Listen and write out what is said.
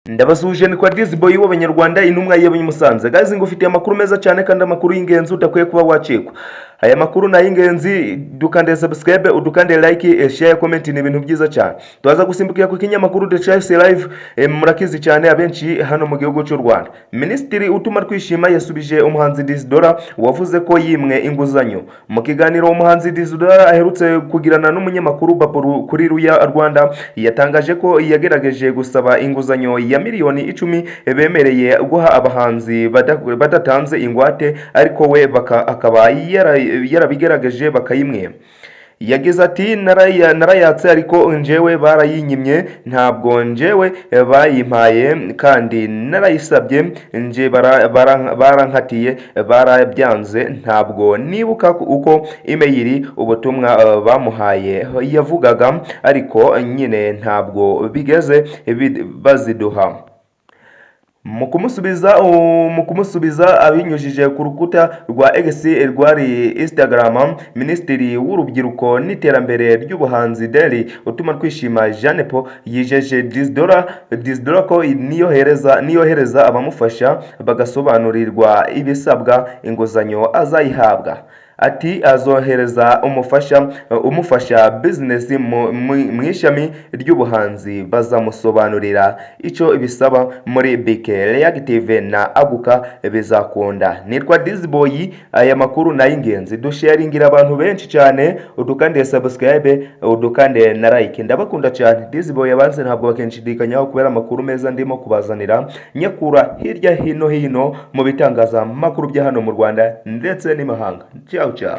Ndabasuje ni kwa Dizboy w'Abanyarwanda intumwa y'Abanyamusanze. Guys ngufitiye amakuru meza cyane kandi amakuru y'ingenzi udakwiye kuba wacikwa. Aya makuru na y'ingenzi dukande subscribe, udukande like, share, comment ni ibintu byiza cyane. Tuaza gusimbukira ku kinyamakuru The Choice Live murakizi cyane abenshi hano mu gihugu cy'u Rwanda. Minisitiri utuma twishima yasubije umuhanzi Dizidora wavuze ko yimwe inguzanyo. Mu kiganiro umuhanzi Dizidora aherutse kugirana n'umunyamakuru Bapuru kuri Ruya Rwanda yatangaje ko yagerageje gusaba inguzanyo ya miliyoni 10 bemereye guha abahanzi badatanze ingwate ariko we akaba yarabigerageje bakayimwe. Yagize ati narayatse ariko njewe barayinyimye, ntabwo njewe bayimpaye kandi narayisabye nje barankatiye barabyanze. Ntabwo nibuka uko email ubutumwa bamuhaye yavugaga ariko nyine ntabwo bigeze baziduha. Mu kumusubiza abinyujije ku rukuta rwa X rwari Instagram, Minisitiri w'Urubyiruko n'Iterambere ry'Ubuhanzi Deli utuma twishima Jeanne Paul yijeje Dizidora ko niyohereza abamufasha bagasobanurirwa ibisabwa inguzanyo azayihabwa. Ati azohereza umufasha business mu ishami ry'ubuhanzi bazamusobanurira icyo ibisaba muri BK Reactive na Aguka bizakunda. Nitwa Dizboy, aya makuru na y'ingenzi dusharingira abantu benshi cyane, udukande subscribe, udukande na like. Ndabakunda cyane. Dizboy abanze ntabwo bakenshidikanya kubera amakuru meza ndimo kubazanira nyakura hirya hino mu bitangaza makuru bya hano mu Rwanda ndetse n'imahanga. Ciao ciao.